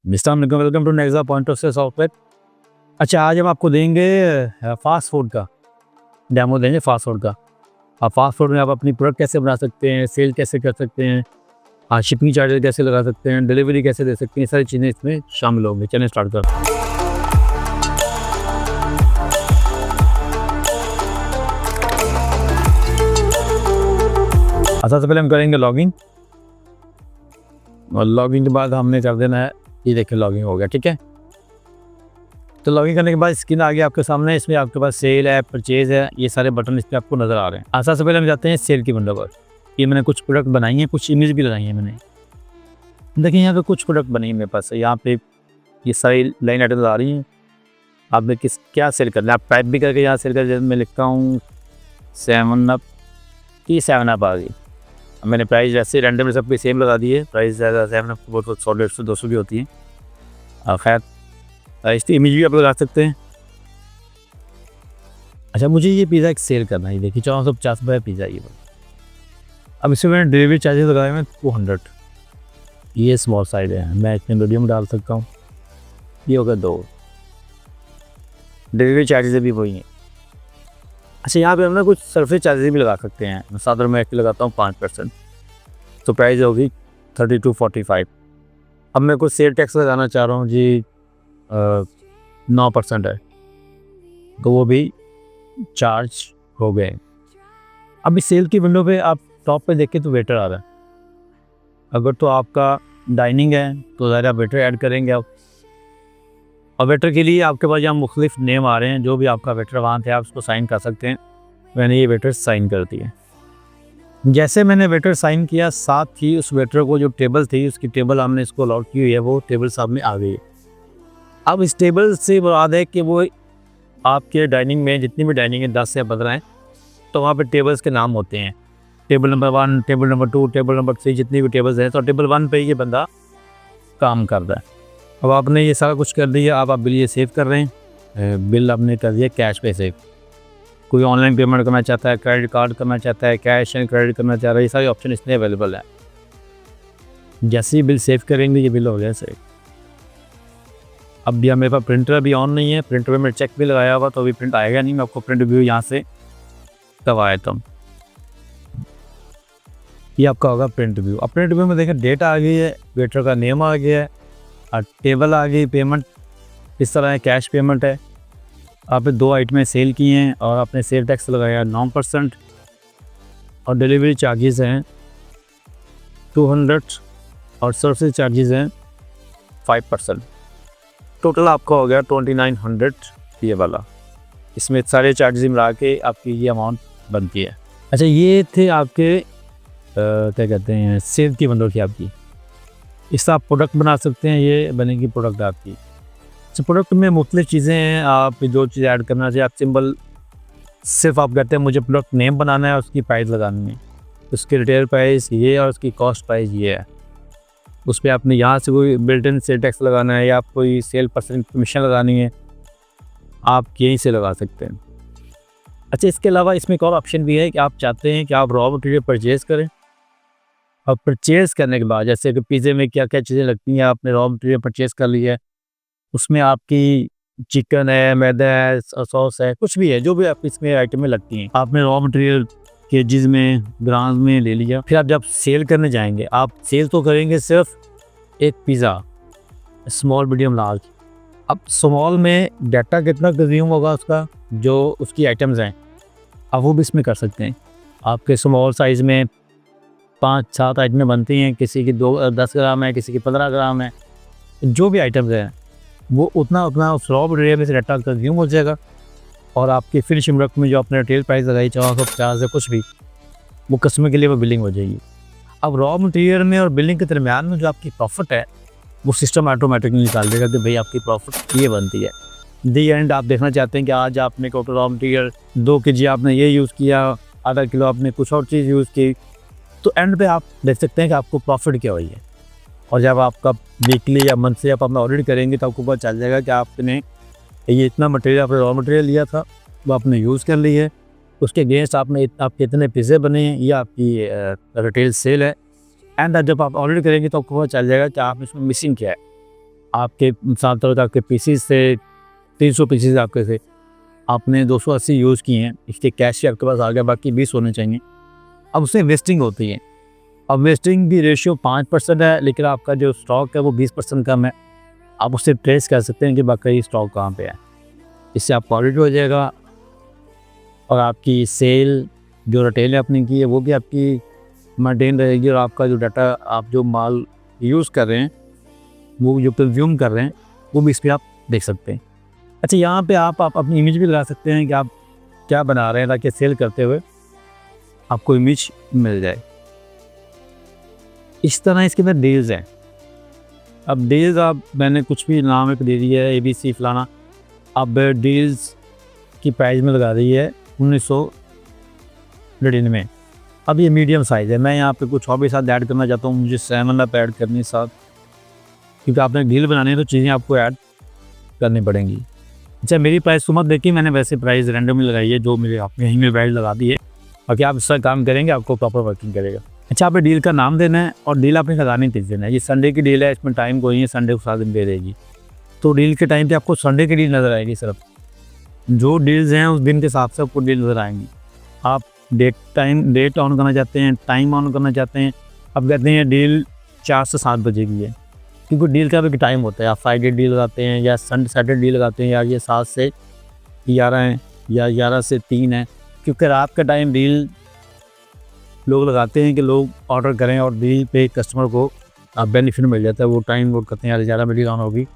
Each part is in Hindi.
Welcome to Nexa point of sale software. अच्छा, आज हम आपको देंगे फास्ट फूड का डेमो देंगे। फास्ट फूड का आप फास्ट फूड में आप अपनी प्रोडक्ट कैसे बना सकते हैं, सेल कैसे कर सकते हैं, शिपिंग चार्जेस कैसे लगा सकते हैं, डिलीवरी कैसे दे सकते हैं, सारी चीज़ें इसमें शामिल होंगी। चलिए स्टार्ट करते हैं। सबसे पहले हम करेंगे लॉगिन, और लॉगिन के बाद हमने कर देना है, ये देखिए लॉगिन हो गया। ठीक है, तो लॉगिन करने के बाद स्क्रीन आ गया आपके सामने। इसमें आपके पास सेल है, परचेज है, ये सारे बटन इस पर आपको नज़र आ रहे हैं। सबसे पहले हम जाते हैं सेल की विंडो पर। ये मैंने कुछ प्रोडक्ट बनाई हैं, कुछ इमेज भी लगाई हैं मैंने। देखिए यहाँ पे कुछ प्रोडक्ट बनी है मेरे पास। यहाँ पे ये सारी लाइन आइटम्स आ रही हैं। आपने क्या सेल करना है, आप टाइप भी करके यहाँ सेल कर। जैसे मैं लिखता हूँ 7up की 7up आ गई। मैंने प्राइस वैसे रैंडम सब पे सेम लगा दी है। प्राइस ज़्यादा 7up बहुत 100, 150, 200 भी होती है। खैर इसकी इमेज भी आप लगा सकते हैं। अच्छा, मुझे ये पिज़्ज़ा एक सेल करना है। देखिए 450 रुपये पिज़्ज़ा ये। अब इसमें मैंने डिलीवरी चार्जेस लगाए हैं 200। ये स्मॉल साइज है, मैं इसमें मीडियम डाल सकता हूँ। ये होगा 2। डिलीवरी चार्जेस भी वही हैं। अच्छा, यहाँ पे हम ना कुछ सर्विस चार्जेस भी लगा सकते हैं। मैं 7 रुपये की लगाता हूँ 5%, तो प्राइस होगी 32.45। अब मैं कुछ सेल टैक्स लगाना चाह रहा हूँ जी, 9% है, तो वो भी चार्ज हो गए। अब इस सेल की विंडो पे आप टॉप पे देखें तो वेटर आ रहा है। अगर तो आपका डाइनिंग है तो ज़्यादा वेटर ऐड करेंगे आप। और वेटर के लिए आपके पास यहाँ मुख्तलिफ नेम आ रहे हैं। जो भी आपका वेटर वहाँ थे आप उसको साइन कर सकते हैं। मैंने ये वेटर साइन कर दिया। जैसे मैंने वेटर साइन किया, साथ ही उस वेटर को जो टेबल थी उसकी टेबल हमने इसको अलॉट की हुई है, वो टेबल सामने आ गई है। अब इस टेबल से मुराद है कि वो आपके डाइनिंग में जितनी भी डाइनिंग है 10 या 15 हैं, तो वहाँ पे टेबल्स के नाम होते हैं। Table number 1, table number 2, table number 3, जितनी भी टेबल्स हैं, तो टेबल 1 पे ये बंदा काम करता है। अब आपने ये सारा कुछ कर दिया। अब आप बिल ये सेव कर रहे हैं। बिल आपने कर दिया कैश पे सेव। कोई ऑनलाइन पेमेंट करना चाहता है, क्रेडिट कार्ड करना चाहता है, कैश एंड क्रेडिट करना चाह रहा है, ये सारे ऑप्शन इसमें अवेलेबल है। जैसे ही बिल सेव करेंगे ये बिल हो गया सेव। अब भी मेरे पास प्रिंटर अभी ऑन नहीं है। प्रिंटर में मैं चेक भी लगाया हुआ, तो अभी प्रिंट आएगा नहीं। मैं आपको प्रिंट व्यू यहाँ से करवाया था। ये आपका होगा प्रिंट व्यू। अब प्रिंट व्यू में देखें डेट आ गई है, वेटर का नेम आ गया है, और टेबल आ गई, पेमेंट इस तरह है, कैश पेमेंट है। आपने 2 आइटमें सेल की हैं और आपने सेल टैक्स लगाया 9%, और डिलीवरी चार्जेस हैं 200, और सर्विस चार्जेस हैं 5%। टोटल आपका हो गया 2900 ये वाला। इसमें सारे चार्जेस मिला के आपकी ये अमाउंट बनती है। अच्छा, ये थे आपके क्या कहते हैं सेल की विंडो की आपकी। इससे आप प्रोडक्ट बना सकते हैं। ये बनेगी प्रोडक्ट आपकी। अच्छा, प्रोडक्ट में मुख्तलिफ चीज़ें हैं। आप जो चीज़ ऐड करना चाहिए, आप सिंपल सिर्फ आप कहते हैं मुझे प्रोडक्ट नेम बनाना है, उसकी प्राइस लगानी है, उसकी रिटेल प्राइस ये और उसकी कॉस्ट प्राइस ये है। उस पर आपने यहाँ से कोई बिल्ट इन सेल टैक्स लगाना है, या आप कोई सेल परसेंट कमीशन लगानी है, आप यहीं से लगा सकते हैं। अच्छा, इसके अलावा इसमें एक और ऑप्शन भी है कि आप चाहते हैं कि आप रॉ मटेरियल परचेज़ करें, और परचेज़ करने के बाद जैसे कि पिज़्ज़े में क्या क्या चीज़ें लगती हैं, आपने रॉ मटेरियल परचेज़ कर ली है, उसमें आपकी चिकन है, मैदा है, सॉस है, कुछ भी है, जो भी आप इसमें आइटमें लगती हैं, आपने रॉ मटेरियल केजीज में, ग्राम्स में ले लिया। फिर आप जब सेल करने जाएंगे, आप सेल तो करेंगे सिर्फ एक पिज़्ज़ा, स्मॉल, मीडियम, लार्ज। अब स्मॉल में डाटा कितना कंज्यूम होगा उसका, जो उसकी आइटम्स हैं, आप वो भी इसमें कर सकते हैं। आपके स्मॉल साइज़ में 5-7 आइटमें बनती हैं, किसी की 10 ग्राम है, किसी की 15 ग्राम है। जो भी आइटम्स हैं वो उतना उस रॉ मटेरियल में से डाटा कंज्यूम हो जाएगा, और आपकी फिनिशिंग प्रोडक्ट में जो आपने रिटेल प्राइस लगाई 450 है कुछ भी, वो कस्टमर के लिए वो बिलिंग हो जाएगी। अब रॉ मटेरियल में और बिलिंग के दरमियान में जो आपकी प्रॉफिट है वो सिस्टम ऑटोमेटिकली निकाल देगा कि भाई आपकी प्रॉफिट ये बनती है। दी एंड आप देखना चाहते हैं कि आज आपने टोटल रॉ मटेरियल 2 kg आपने ये यूज़ किया, आधा किलो आपने कुछ और चीज़ यूज़ की, तो एंड पे आप देख सकते हैं कि आपको प्रॉफिट क्या हुई है। और जब आपका वीकली या मंथली आप अपना ऑडिट करेंगे तो आपको पता चल जाएगा कि आपने ये इतना मटेरियल, आपने रॉ मटेरियल लिया था वो आपने यूज़ कर ली है, उसके अगेंस्ट आपके इतने पिज़्ज़े बने हैं, ये आपकी रिटेल सेल है। एंड जब आप ऑर्डर करेंगे तो आपको पता चल जाएगा कि आप इसमें मिसिंग क्या है। आपके साथ तरह आपके पीसीज से 300 पीसीज आपके थे, आपने 280 यूज़ किए हैं, इसके कैश आपके पास आ गया, बाकी 20 होने चाहिए। अब उसमें वेस्टिंग होती है। अब वेस्टिंग की रेशियो 5% है, लेकिन आपका जो स्टॉक है वो 20% कम है। आप उससे ट्रेस कर सकते हैं कि बाकी स्टॉक कहाँ पे है। इससे आपका ऑडिट हो जाएगा और आपकी सेल जो रिटेल आपने की है वो भी आपकी मेंटेन रहेगी, और आपका जो डाटा, आप जो माल यूज़ कर रहे हैं, वो जो कंज्यूम कर रहे हैं, वो भी इस पर आप देख सकते हैं। अच्छा, यहाँ पे आप अपनी इमेज भी लगा सकते हैं कि आप क्या बना रहे हैं, ताकि सेल करते हुए आपको इमेज मिल जाए। इस तरह इसके अंदर डील्स हैं। अब डील्स मैंने कुछ भी नाम एक दे दिया है, ABC फलाना। अब डील्स की प्राइस में लगा दी है 1999। अब ये मीडियम साइज़ है। मैं यहाँ पे कुछ और भी साथ ऐड करना चाहता हूँ, मुझे 7 अप ऐड करनी साथ, क्योंकि आपने डील बनानी है तो चीज़ें आपको ऐड करनी पड़ेंगी। अच्छा, मेरी प्राइस को मत देखिए, मैंने वैसे प्राइस रैंडमली लगाई है, जो मेरे आपने यहीं में प्राइस लगा दी है। बाकी आप इसका काम करेंगे, आपको प्रॉपर वर्किंग करेगा। अच्छा, आपने डील का नाम देना है और डील आपने लगानी किस दिन है। ये संडे की डील है, इसमें टाइम कोई नहीं है, संडे को 7 दिन दे देगी। तो डील के टाइम पे आपको संडे की डील नज़र आएगी। सिर्फ जो डील्स हैं उस दिन के हिसाब से आपको डील नज़र आएंगी। आप डेट ऑन करना चाहते हैं, टाइम ऑन करना चाहते हैं। अब कहते हैं डील 4 से 7 बजे की है, क्योंकि डील का भी टाइम होता है। आप फ्राइडे डील लगाते हैं या सैटरडे डील लगाते हैं, या ये 7 से 11 है या 11 से 3 है, क्योंकि रात का टाइम डील लोग लगाते हैं कि लोग ऑर्डर करें और डील पे कस्टमर को बेनिफिट मिल जाता है। वो टाइम वो करते हैं, यार 11 बजे ऑन होगी,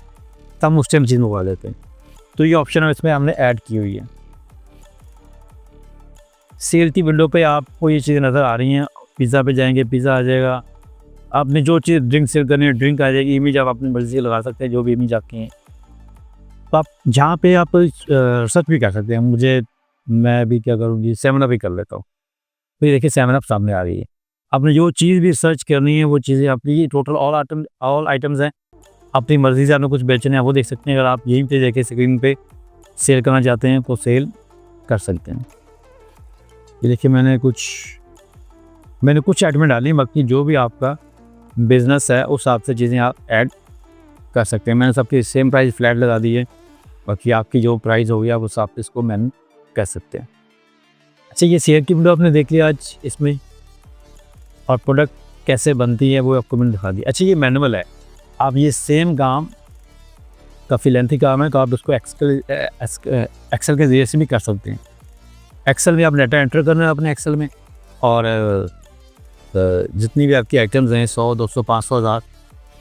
तब उस टाइम चीज़ मंगवा लेते हैं। तो ये ऑप्शन है, इसमें हमने ऐड की हुई है। सेल की विंडो पे आपको ये चीज़ें नज़र आ रही हैं। पिज़्ज़ा पे जाएंगे, पिज़्ज़ा आ जाएगा। आपने जो चीज़ ड्रिंक सेल करनी है, ड्रिंक आ जाएगी। इमेज आप अपनी मर्ज़ी से लगा सकते हैं, जो भी इमेज आपकी हैं। तो आप जहाँ पे आप सर्च भी कर सकते हैं। मैं भी क्या करूँगी, 7 अप ही कर लेता हूँ। तो ये देखिए 7 अप सामने आ रही है। आपने जो चीज़ भी सर्च करनी है वो चीज़ें आपकी टोटल ऑल आइटम्स हैं। अपनी मर्ज़ी से आपने कुछ बेचने हैं वो देख सकते हैं। अगर आप यहीं पे देखिए स्क्रीन पे सेल करना चाहते हैं तो सेल कर सकते हैं। ये देखिए मैंने कुछ आइटमें डाली, बाकी जो भी आपका बिज़नेस है उस हिसाब से चीज़ें आप ऐड कर सकते हैं। मैंने सबकी सेम प्राइस फ्लैट लगा दी है, बाकी आपकी जो प्राइस होगी आप उस हिसाब से इसको मैनेज कर सकते हैं। अच्छा, ये शेयर की विंडो आपने देख लिया आज इसमें, और प्रोडक्ट कैसे बनती है वो आपको मैंने दिखा दिया। अच्छा, ये मैनुअल है। आप ये सेम काम काफ़ी लेंथी काम है, तो आप उसको एक्सेल के ज़रिए से भी कर सकते हैं। एक्सेल में आप डाटा एंटर करना है अपने एक्सेल में, और जितनी भी आपकी आइटम्स हैं 100, 200, 500, 1000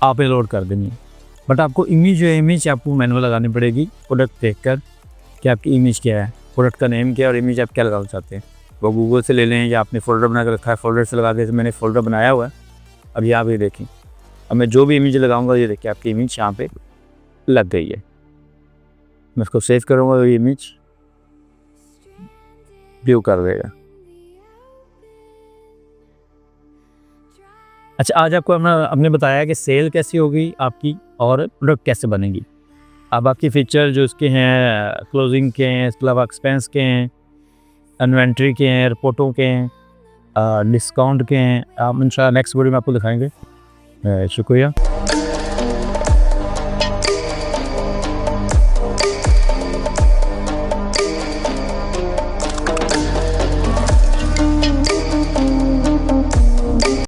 आपने लोड कर देनी है। बट आपको इमेज आपको मैनुअल लगानी पड़ेगी, प्रोडक्ट देखकर कि आपकी इमेज क्या है, प्रोडक्ट का नेम क्या है और इमेज आप क्या लगाना चाहते हैं। वो गूगल से ले लें या आपने फ़ोल्डर बना कर रखा है, फ़ोल्डर से लगा दें। मैंने फ़ोल्डर बनाया हुआ है। अब यहाँ पे देखें, अब मैं जो भी इमेज लगाऊंगा, ये देखिए आपकी इमेज यहाँ पे लग गई है। मैं इसको सेव करूँगा तो ये इमेज व्यू कर देगा। अच्छा, आज आपको हमने बताया कि सेल कैसी होगी आपकी और प्रोडक्ट कैसे बनेगी। अब आपकी फीचर जो इसके हैं, क्लोजिंग के हैं, इसके अलावा एक्सपेंस के हैं, इन्वेंट्री के हैं, रिपोर्टों के हैं, डिस्काउंट के हैं, आप इंशाल्लाह नेक्स्ट वीडियो में आपको दिखाएंगे। शुक्रिया।